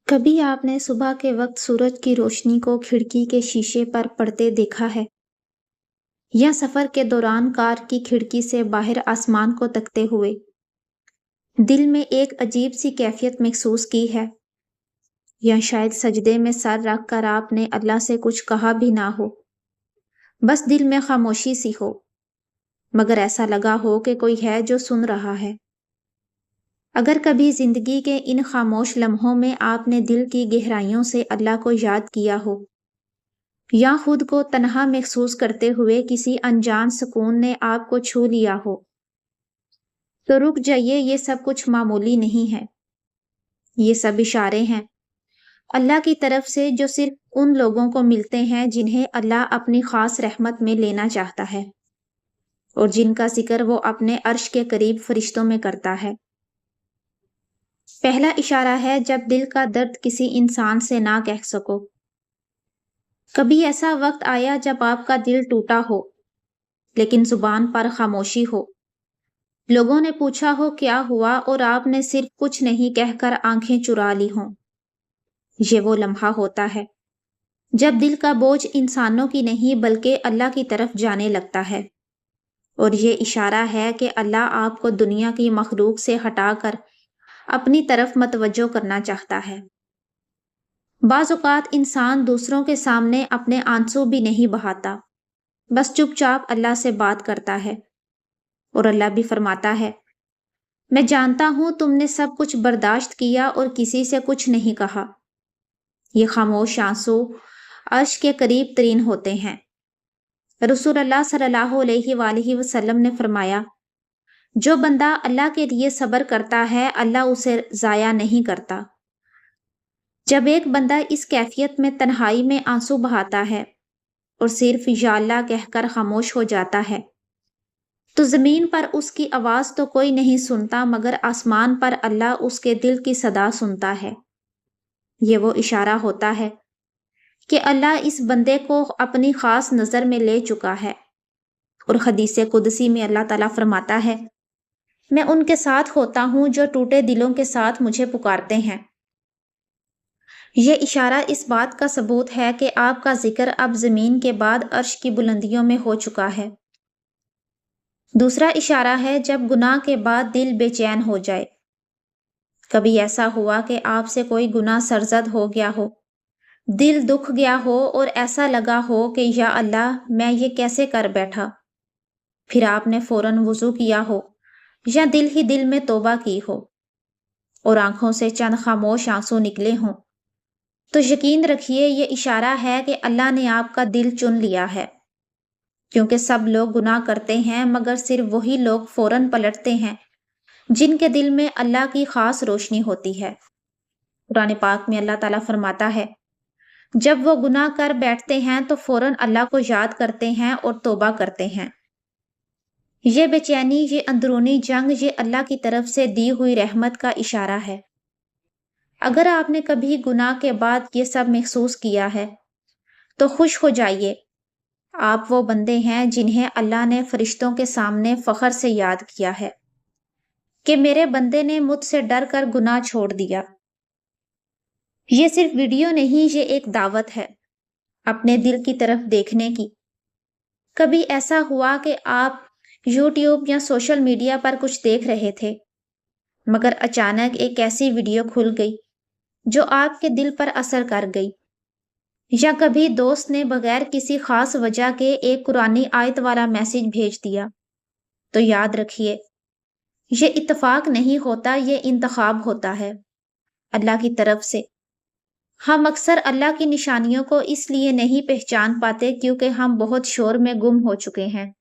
کبھی آپ نے صبح کے وقت سورج کی روشنی کو کھڑکی کے شیشے پر پڑتے دیکھا ہے؟ یا سفر کے دوران کار کی کھڑکی سے باہر آسمان کو تکتے ہوئے دل میں ایک عجیب سی کیفیت محسوس کی ہے؟ یا شاید سجدے میں سر رکھ کر آپ نے اللہ سے کچھ کہا بھی نہ ہو، بس دل میں خاموشی سی ہو، مگر ایسا لگا ہو کہ کوئی ہے جو سن رہا ہے۔ اگر کبھی زندگی کے ان خاموش لمحوں میں آپ نے دل کی گہرائیوں سے اللہ کو یاد کیا ہو، یا خود کو تنہا محسوس کرتے ہوئے کسی انجان سکون نے آپ کو چھو لیا ہو، تو رک جائیے، یہ سب کچھ معمولی نہیں ہے۔ یہ سب اشارے ہیں اللہ کی طرف سے، جو صرف ان لوگوں کو ملتے ہیں جنہیں اللہ اپنی خاص رحمت میں لینا چاہتا ہے، اور جن کا ذکر وہ اپنے عرش کے قریب فرشتوں میں کرتا ہے۔ پہلا اشارہ ہے جب دل کا درد کسی انسان سے نہ کہہ سکو۔ کبھی ایسا وقت آیا جب آپ کا دل ٹوٹا ہو، لیکن زبان پر خاموشی ہو۔ لوگوں نے پوچھا ہو کیا ہوا، اور آپ نے صرف کچھ نہیں کہہ کر آنکھیں چرا لی ہوں۔ یہ وہ لمحہ ہوتا ہے جب دل کا بوجھ انسانوں کی نہیں بلکہ اللہ کی طرف جانے لگتا ہے، اور یہ اشارہ ہے کہ اللہ آپ کو دنیا کی مخلوق سے ہٹا کر اپنی طرف متوجہ کرنا چاہتا ہے۔ بعض اوقات انسان دوسروں کے سامنے اپنے آنسو بھی نہیں بہاتا، بس چپ چاپ اللہ سے بات کرتا ہے، اور اللہ بھی فرماتا ہے، میں جانتا ہوں تم نے سب کچھ برداشت کیا اور کسی سے کچھ نہیں کہا۔ یہ خاموش آنسو عرش کے قریب ترین ہوتے ہیں۔ رسول اللہ صلی اللہ علیہ وآلہ وسلم نے فرمایا، جو بندہ اللہ کے لیے صبر کرتا ہے اللہ اسے ضائع نہیں کرتا۔ جب ایک بندہ اس کیفیت میں تنہائی میں آنسو بہاتا ہے اور صرف یا اللہ کہہ کر خاموش ہو جاتا ہے، تو زمین پر اس کی آواز تو کوئی نہیں سنتا، مگر آسمان پر اللہ اس کے دل کی صدا سنتا ہے۔ یہ وہ اشارہ ہوتا ہے کہ اللہ اس بندے کو اپنی خاص نظر میں لے چکا ہے، اور حدیث قدسی میں اللہ تعالیٰ فرماتا ہے، میں ان کے ساتھ ہوتا ہوں جو ٹوٹے دلوں کے ساتھ مجھے پکارتے ہیں۔ یہ اشارہ اس بات کا ثبوت ہے کہ آپ کا ذکر اب زمین کے بعد عرش کی بلندیوں میں ہو چکا ہے۔ دوسرا اشارہ ہے جب گناہ کے بعد دل بے چین ہو جائے۔ کبھی ایسا ہوا کہ آپ سے کوئی گناہ سرزد ہو گیا ہو، دل دکھ گیا ہو، اور ایسا لگا ہو کہ یا اللہ میں یہ کیسے کر بیٹھا؟ پھر آپ نے فوراً وضو کیا ہو، یا دل ہی دل میں توبہ کی ہو، اور آنکھوں سے چند خاموش آنسو نکلے ہوں، تو یقین رکھیے یہ اشارہ ہے کہ اللہ نے آپ کا دل چن لیا ہے، کیونکہ سب لوگ گناہ کرتے ہیں، مگر صرف وہی لوگ فوراً پلٹتے ہیں جن کے دل میں اللہ کی خاص روشنی ہوتی ہے۔ قرآن پاک میں اللہ تعالیٰ فرماتا ہے، جب وہ گناہ کر بیٹھتے ہیں تو فوراً اللہ کو یاد کرتے ہیں اور توبہ کرتے ہیں۔ یہ بے چینی، یہ اندرونی جنگ، یہ اللہ کی طرف سے دی ہوئی رحمت کا اشارہ ہے۔ اگر آپ نے کبھی گناہ کے بعد یہ سب محسوس کیا ہے تو خوش ہو جائیے، آپ وہ بندے ہیں جنہیں اللہ نے فرشتوں کے سامنے فخر سے یاد کیا ہے کہ میرے بندے نے مجھ سے ڈر کر گناہ چھوڑ دیا۔ یہ صرف ویڈیو نہیں، یہ ایک دعوت ہے اپنے دل کی طرف دیکھنے کی۔ کبھی ایسا ہوا کہ آپ یوٹیوب یا سوشل میڈیا پر کچھ دیکھ رہے تھے، مگر اچانک ایک ایسی ویڈیو کھل گئی جو آپ کے دل پر اثر کر گئی، یا کبھی دوست نے بغیر کسی خاص وجہ کے ایک قرآنی آیت والا میسج بھیج دیا، تو یاد رکھیے یہ اتفاق نہیں ہوتا، یہ انتخاب ہوتا ہے اللہ کی طرف سے۔ ہم اکثر اللہ کی نشانیوں کو اس لیے نہیں پہچان پاتے کیونکہ ہم بہت شور میں گم ہو چکے ہیں،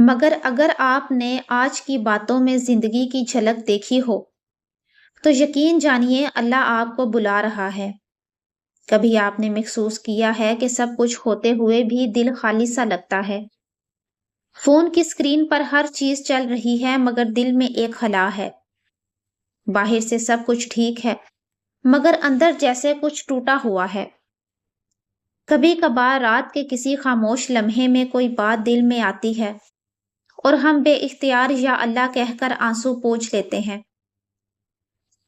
مگر اگر آپ نے آج کی باتوں میں زندگی کی جھلک دیکھی ہو تو یقین جانیے اللہ آپ کو بلا رہا ہے۔ کبھی آپ نے محسوس کیا ہے کہ سب کچھ ہوتے ہوئے بھی دل خالی سا لگتا ہے؟ فون کی اسکرین پر ہر چیز چل رہی ہے مگر دل میں ایک خلا ہے۔ باہر سے سب کچھ ٹھیک ہے مگر اندر جیسے کچھ ٹوٹا ہوا ہے۔ کبھی کبھار رات کے کسی خاموش لمحے میں کوئی بات دل میں آتی ہے اور ہم بے اختیار یا اللہ کہہ کر آنسو پوچھ لیتے ہیں۔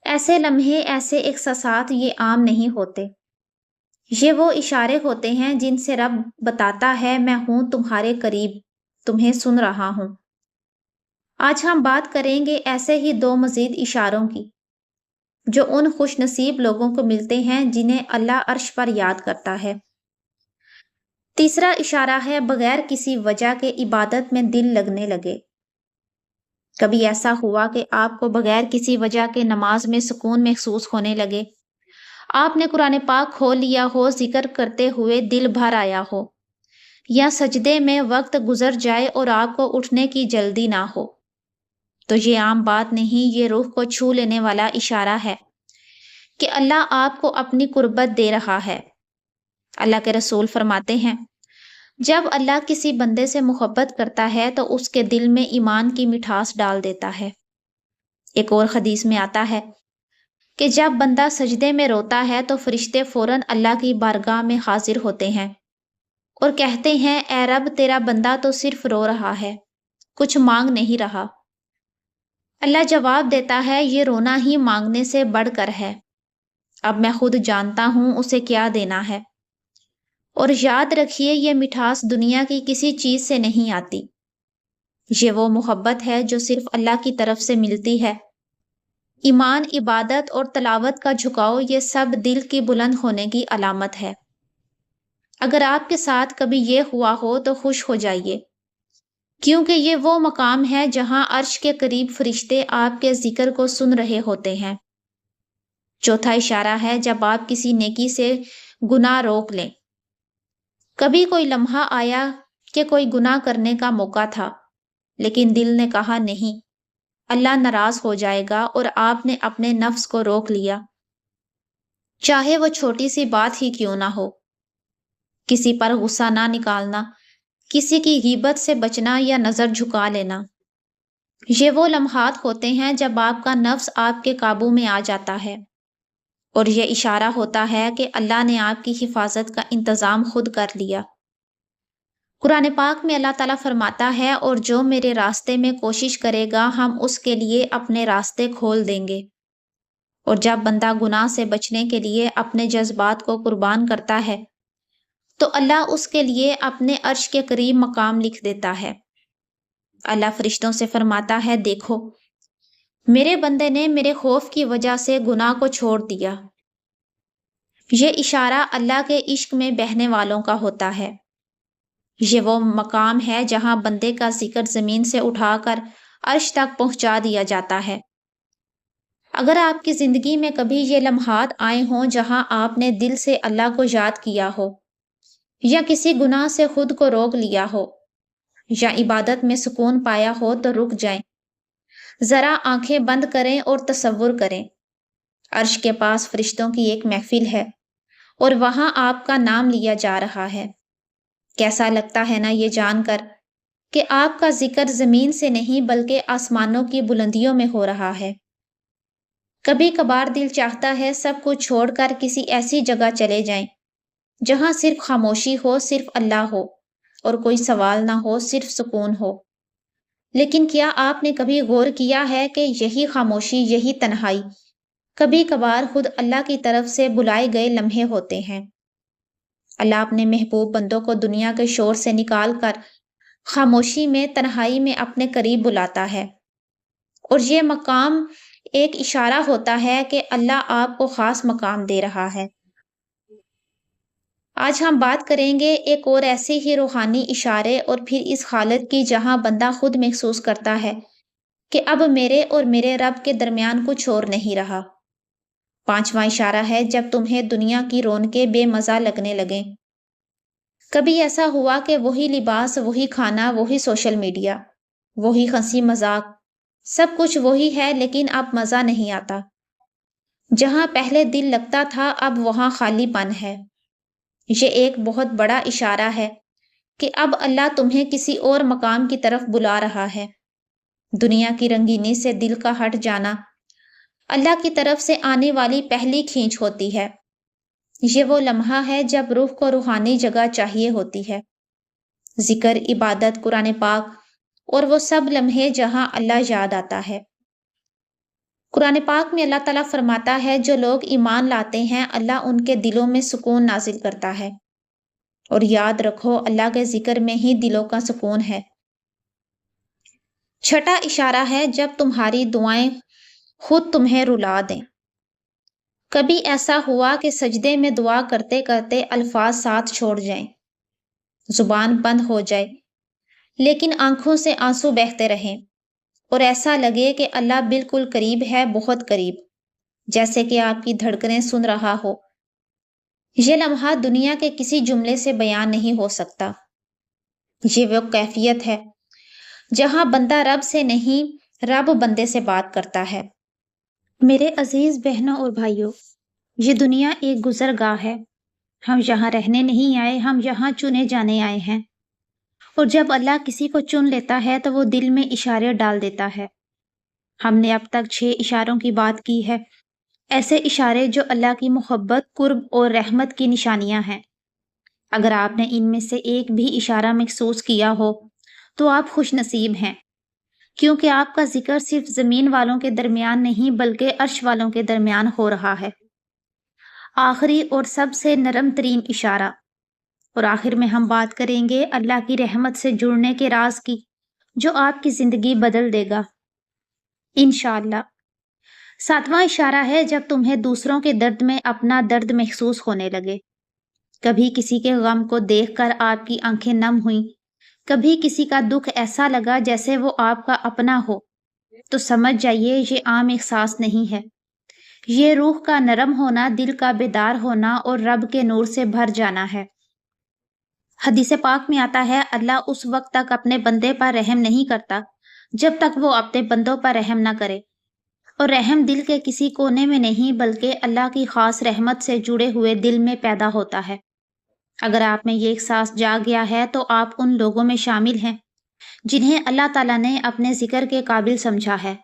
ایسے لمحے، ایسے احساسات یہ عام نہیں ہوتے۔ یہ وہ اشارے ہوتے ہیں جن سے رب بتاتا ہے میں ہوں تمہارے قریب، تمہیں سن رہا ہوں۔ آج ہم بات کریں گے ایسے ہی دو مزید اشاروں کی جو ان خوش نصیب لوگوں کو ملتے ہیں جنہیں اللہ عرش پر یاد کرتا ہے۔ تیسرا اشارہ ہے بغیر کسی وجہ کے عبادت میں دل لگنے لگے۔ کبھی ایسا ہوا کہ آپ کو بغیر کسی وجہ کے نماز میں سکون محسوس ہونے لگے؟ آپ نے قرآن پاک کھول لیا ہو، ذکر کرتے ہوئے دل بھر آیا ہو، یا سجدے میں وقت گزر جائے اور آپ کو اٹھنے کی جلدی نہ ہو، تو یہ عام بات نہیں، یہ روح کو چھو لینے والا اشارہ ہے کہ اللہ آپ کو اپنی قربت دے رہا ہے۔ اللہ کے رسول فرماتے ہیں جب اللہ کسی بندے سے محبت کرتا ہے تو اس کے دل میں ایمان کی مٹھاس ڈال دیتا ہے۔ ایک اور حدیث میں آتا ہے کہ جب بندہ سجدے میں روتا ہے تو فرشتے فوراً اللہ کی بارگاہ میں حاضر ہوتے ہیں اور کہتے ہیں اے رب، تیرا بندہ تو صرف رو رہا ہے، کچھ مانگ نہیں رہا۔ اللہ جواب دیتا ہے یہ رونا ہی مانگنے سے بڑھ کر ہے، اب میں خود جانتا ہوں اسے کیا دینا ہے۔ اور یاد رکھیے یہ مٹھاس دنیا کی کسی چیز سے نہیں آتی، یہ وہ محبت ہے جو صرف اللہ کی طرف سے ملتی ہے۔ ایمان، عبادت اور تلاوت کا جھکاؤ، یہ سب دل کی بلند ہونے کی علامت ہے۔ اگر آپ کے ساتھ کبھی یہ ہوا ہو تو خوش ہو جائیے، کیونکہ یہ وہ مقام ہے جہاں عرش کے قریب فرشتے آپ کے ذکر کو سن رہے ہوتے ہیں۔ چوتھا اشارہ ہے جب آپ کسی نیکی سے گناہ روک لیں۔ کبھی کوئی لمحہ آیا کہ کوئی گناہ کرنے کا موقع تھا، لیکن دل نے کہا نہیں، اللہ ناراض ہو جائے گا، اور آپ نے اپنے نفس کو روک لیا، چاہے وہ چھوٹی سی بات ہی کیوں نہ ہو۔ کسی پر غصہ نہ نکالنا، کسی کی غیبت سے بچنا یا نظر جھکا لینا، یہ وہ لمحات ہوتے ہیں جب آپ کا نفس آپ کے قابو میں آ جاتا ہے، اور یہ اشارہ ہوتا ہے کہ اللہ نے آپ کی حفاظت کا انتظام خود کر لیا۔ قرآن پاک میں اللہ تعالیٰ فرماتا ہے اور جو میرے راستے میں کوشش کرے گا ہم اس کے لیے اپنے راستے کھول دیں گے۔ اور جب بندہ گناہ سے بچنے کے لیے اپنے جذبات کو قربان کرتا ہے تو اللہ اس کے لیے اپنے عرش کے قریب مقام لکھ دیتا ہے۔ اللہ فرشتوں سے فرماتا ہے دیکھو، میرے بندے نے میرے خوف کی وجہ سے گناہ کو چھوڑ دیا۔ یہ اشارہ اللہ کے عشق میں بہنے والوں کا ہوتا ہے۔ یہ وہ مقام ہے جہاں بندے کا ذکر زمین سے اٹھا کر عرش تک پہنچا دیا جاتا ہے۔ اگر آپ کی زندگی میں کبھی یہ لمحات آئے ہوں جہاں آپ نے دل سے اللہ کو یاد کیا ہو، یا کسی گناہ سے خود کو روک لیا ہو، یا عبادت میں سکون پایا ہو، تو رک جائیں، ذرا آنکھیں بند کریں اور تصور کریں عرش کے پاس فرشتوں کی ایک محفل ہے اور وہاں آپ کا نام لیا جا رہا ہے۔ کیسا لگتا ہے نا یہ جان کر کہ آپ کا ذکر زمین سے نہیں بلکہ آسمانوں کی بلندیوں میں ہو رہا ہے۔ کبھی کبھار دل چاہتا ہے سب کچھ چھوڑ کر کسی ایسی جگہ چلے جائیں جہاں صرف خاموشی ہو، صرف اللہ ہو، اور کوئی سوال نہ ہو، صرف سکون ہو۔ لیکن کیا آپ نے کبھی غور کیا ہے کہ یہی خاموشی، یہی تنہائی کبھی کبھار خود اللہ کی طرف سے بلائے گئے لمحے ہوتے ہیں؟ اللہ اپنے محبوب بندوں کو دنیا کے شور سے نکال کر خاموشی میں، تنہائی میں اپنے قریب بلاتا ہے، اور یہ مقام ایک اشارہ ہوتا ہے کہ اللہ آپ کو خاص مقام دے رہا ہے۔ آج ہم بات کریں گے ایک اور ایسے ہی روحانی اشارے اور پھر اس حالت کی جہاں بندہ خود محسوس کرتا ہے کہ اب میرے اور میرے رب کے درمیان کچھ اور نہیں رہا۔ پانچواں اشارہ ہے جب تمہیں دنیا کی رونقیں بے مزہ لگنے لگیں۔ کبھی ایسا ہوا کہ وہی لباس، وہی کھانا، وہی سوشل میڈیا، وہی ہنسی مذاق، سب کچھ وہی ہے لیکن اب مزہ نہیں آتا۔ جہاں پہلے دل لگتا تھا اب وہاں خالی پن ہے۔ یہ ایک بہت بڑا اشارہ ہے کہ اب اللہ تمہیں کسی اور مقام کی طرف بلا رہا ہے۔ دنیا کی رنگینی سے دل کا ہٹ جانا اللہ کی طرف سے آنے والی پہلی کھینچ ہوتی ہے۔ یہ وہ لمحہ ہے جب روح کو روحانی جگہ چاہیے ہوتی ہے۔ ذکر، عبادت، قرآن پاک اور وہ سب لمحے جہاں اللہ یاد آتا ہے۔ قرآن پاک میں اللہ تعالیٰ فرماتا ہے جو لوگ ایمان لاتے ہیں اللہ ان کے دلوں میں سکون نازل کرتا ہے، اور یاد رکھو اللہ کے ذکر میں ہی دلوں کا سکون ہے۔ چھٹا اشارہ ہے جب تمہاری دعائیں خود تمہیں رلا دیں۔ کبھی ایسا ہوا کہ سجدے میں دعا کرتے کرتے الفاظ ساتھ چھوڑ جائیں، زبان بند ہو جائے، لیکن آنکھوں سے آنسو بہتے رہیں، اور ایسا لگے کہ اللہ بالکل قریب ہے، بہت قریب، جیسے کہ آپ کی دھڑکنیں سن رہا ہو۔ یہ لمحہ دنیا کے کسی جملے سے بیان نہیں ہو سکتا۔ یہ وہ کیفیت ہے جہاں بندہ رب سے نہیں، رب بندے سے بات کرتا ہے۔ میرے عزیز بہنوں اور بھائیوں، یہ دنیا ایک گزرگاہ ہے۔ ہم یہاں رہنے نہیں آئے، ہم یہاں چنے جانے آئے ہیں۔ اور جب اللہ کسی کو چن لیتا ہے تو وہ دل میں اشارے ڈال دیتا ہے۔ ہم نے اب تک 6 اشاروں کی بات کی ہے، ایسے اشارے جو اللہ کی محبت، قرب اور رحمت کی نشانیاں ہیں۔ اگر آپ نے ان میں سے ایک بھی اشارہ محسوس کیا ہو تو آپ خوش نصیب ہیں، کیونکہ آپ کا ذکر صرف زمین والوں کے درمیان نہیں بلکہ عرش والوں کے درمیان ہو رہا ہے۔ آخری اور سب سے نرم ترین اشارہ، اور آخر میں ہم بات کریں گے اللہ کی رحمت سے جڑنے کے راز کی، جو آپ کی زندگی بدل دے گا انشاءاللہ۔ 7واں اشارہ ہے جب تمہیں دوسروں کے درد میں اپنا درد محسوس ہونے لگے۔ کبھی کسی کے غم کو دیکھ کر آپ کی آنکھیں نم ہوئیں، کبھی کسی کا دکھ ایسا لگا جیسے وہ آپ کا اپنا ہو، تو سمجھ جائیے یہ عام احساس نہیں ہے، یہ روح کا نرم ہونا، دل کا بیدار ہونا اور رب کے نور سے بھر جانا ہے۔ حدیث پاک میں آتا ہے اللہ اس وقت تک اپنے بندے پر رحم نہیں کرتا جب تک وہ اپنے بندوں پر رحم نہ کرے، اور رحم دل کے کسی کونے میں نہیں بلکہ اللہ کی خاص رحمت سے جڑے ہوئے دل میں پیدا ہوتا ہے۔ اگر آپ میں یہ احساس جاگ گیا ہے تو آپ ان لوگوں میں شامل ہیں جنہیں اللہ تعالیٰ نے اپنے ذکر کے قابل سمجھا ہے۔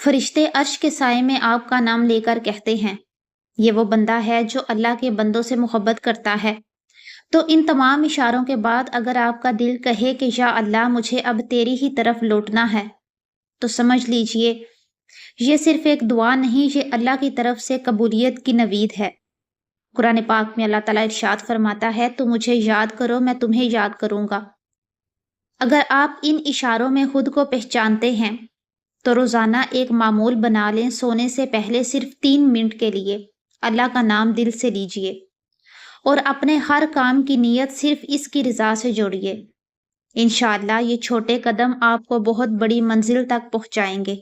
فرشتے عرش کے سائے میں آپ کا نام لے کر کہتے ہیں، یہ وہ بندہ ہے جو اللہ کے بندوں سے محبت کرتا ہے۔ تو ان تمام اشاروں کے بعد اگر آپ کا دل کہے کہ یا اللہ مجھے اب تیری ہی طرف لوٹنا ہے، تو سمجھ لیجئے یہ صرف ایک دعا نہیں، یہ اللہ کی طرف سے قبولیت کی نوید ہے۔ قرآن پاک میں اللہ تعالیٰ ارشاد فرماتا ہے تو مجھے یاد کرو میں تمہیں یاد کروں گا۔ اگر آپ ان اشاروں میں خود کو پہچانتے ہیں تو روزانہ ایک معمول بنا لیں، سونے سے پہلے صرف 3 منٹ کے لیے اللہ کا نام دل سے لیجئے اور اپنے ہر کام کی نیت صرف اس کی رضا سے جوڑیے۔ انشاءاللہ یہ چھوٹے قدم آپ کو بہت بڑی منزل تک پہنچائیں گے۔